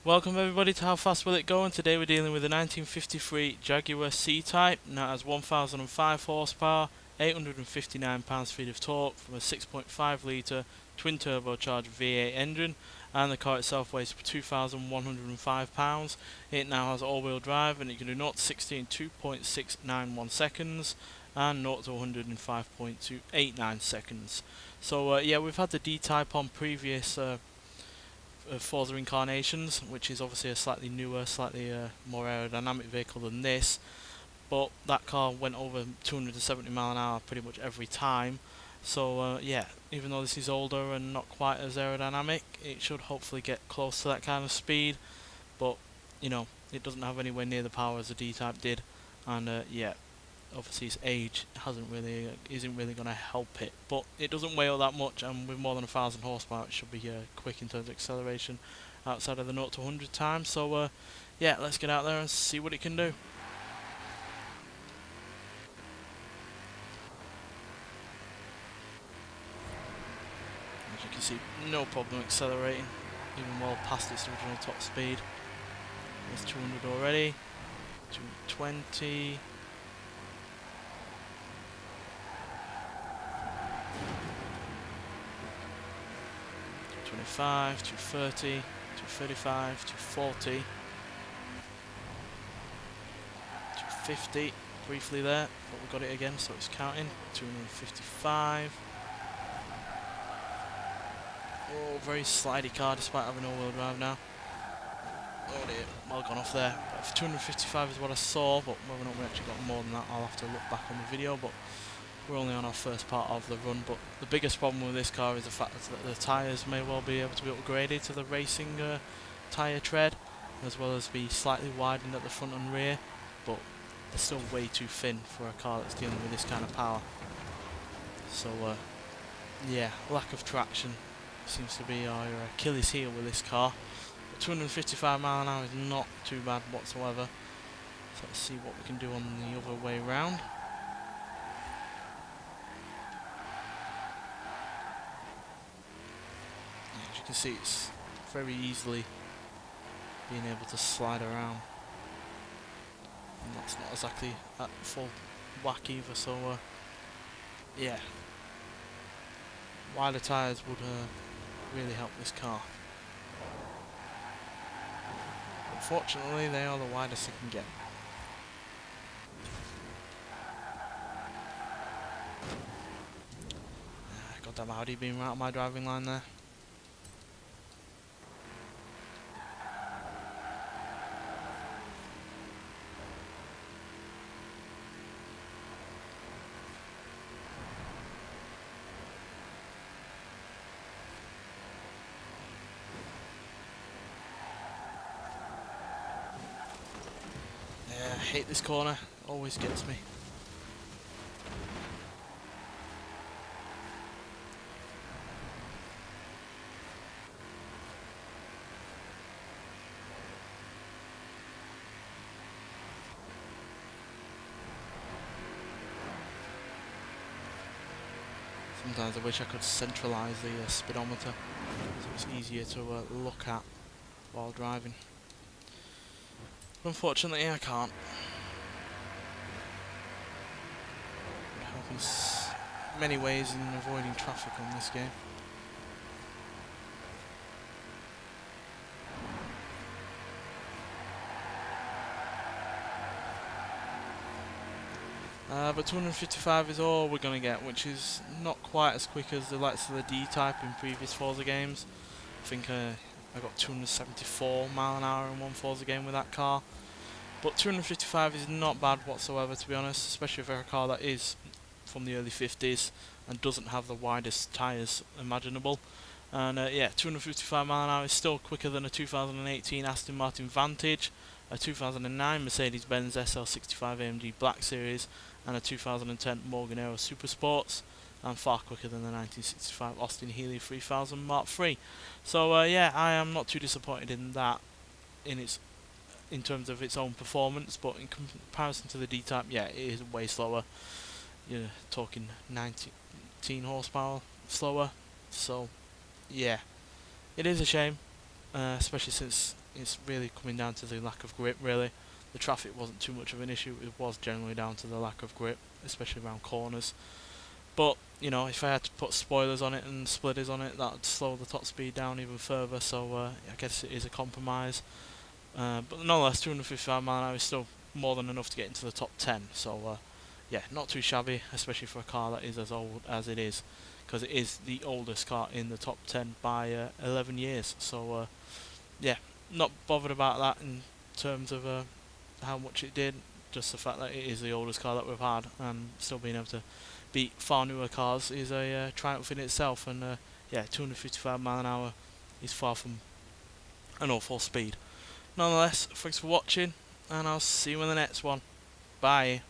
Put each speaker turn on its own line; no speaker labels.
Welcome everybody to How Fast Will It Go, and today we're dealing with a 1953 Jaguar C-Type. Now it has 1005 horsepower, 859 pounds-feet of torque from a 6.5 litre twin turbocharged V8 engine, and the car itself weighs 2,105 pounds. It now has all-wheel drive and it can do 0 to 60 in 2.691 seconds and 0 to 100 in 5.289 seconds. So yeah, we've had the D-Type on previous Forza incarnations, which is obviously a slightly newer, slightly more aerodynamic vehicle than this, but that car went over 270 mile an hour pretty much every time. So yeah, even though this is older and not quite as aerodynamic, it should hopefully get close to that kind of speed, but you know, it doesn't have anywhere near the power as the D-Type did, and yeah, obviously its age isn't really going to help it, but it doesn't weigh all that much, and with more than 1,000 horsepower it should be quick in terms of acceleration outside of the 0 to 100 times. So yeah, let's get out there and see what it can do. As you can see, no problem accelerating, even well past its original top speed. There's 200 already, 220. 225, 230, 235, 240, 250, briefly there, but we got it again, so it's counting. 255. Oh, very slidey car despite having all-wheel drive now. Oh dear, well gone off there. But 255 is what I saw, but whether or not we actually got more than that, I'll have to look back on the video. But we're only on our first part of the run, but the biggest problem with this car is the fact that the tyres may well be able to be upgraded to the racing tyre tread, as well as be slightly widened at the front and rear, but they're still way too thin for a car that's dealing with this kind of power. So yeah, lack of traction seems to be our Achilles heel with this car. But 255 mile an hour is not too bad whatsoever, so let's see what we can do on the other way round. As you can see, it's very easily being able to slide around, and that's not exactly at full whack either, so yeah, wider tyres would really help this car. Unfortunately, they are the widest it can get. Goddamn Audi being right on my driving line there. I hate this corner, always gets me. Sometimes I wish I could centralise the speedometer so it's easier to look at while driving. Unfortunately, I can't. It happens many ways in avoiding traffic on this game. But 255 is all we're going to get, which is not quite as quick as the likes of the D-Type in previous Forza games. I think I got 274 mile an hour in one Forza game with that car. But 255 is not bad whatsoever, to be honest, especially for a car that is from the early 50s and doesn't have the widest tyres imaginable. And yeah, 255 mile an hour is still quicker than a 2018 Aston Martin Vantage, a 2009 Mercedes-Benz SL65 AMG Black Series, and a 2010 Morgan Aero Supersports, and far quicker than the 1965 Austin-Healey 3000 Mark III. So yeah, I am not too disappointed in that in terms of its own performance, but in comparison to the D-Type, yeah, it is way slower. You're talking 19 horsepower slower, so yeah, it is a shame, especially since it's really coming down to the lack of grip really. The traffic wasn't too much of an issue, it was generally down to the lack of grip, especially around corners. But, you know, if I had to put spoilers on it and splitters on it, that would slow the top speed down even further, so I guess it is a compromise. But nonetheless, 255 mile an hour is still more than enough to get into the top 10, so yeah, not too shabby, especially for a car that is as old as it is, because it is the oldest car in the top 10 by 11 years, so yeah, not bothered about that in terms of how much it did, just the fact that it is the oldest car that we've had, and still being able to beat far newer cars is a triumph in itself, and yeah, 255 mile an hour is far from an awful speed. Nonetheless, thanks for watching, and I'll see you in the next one. Bye.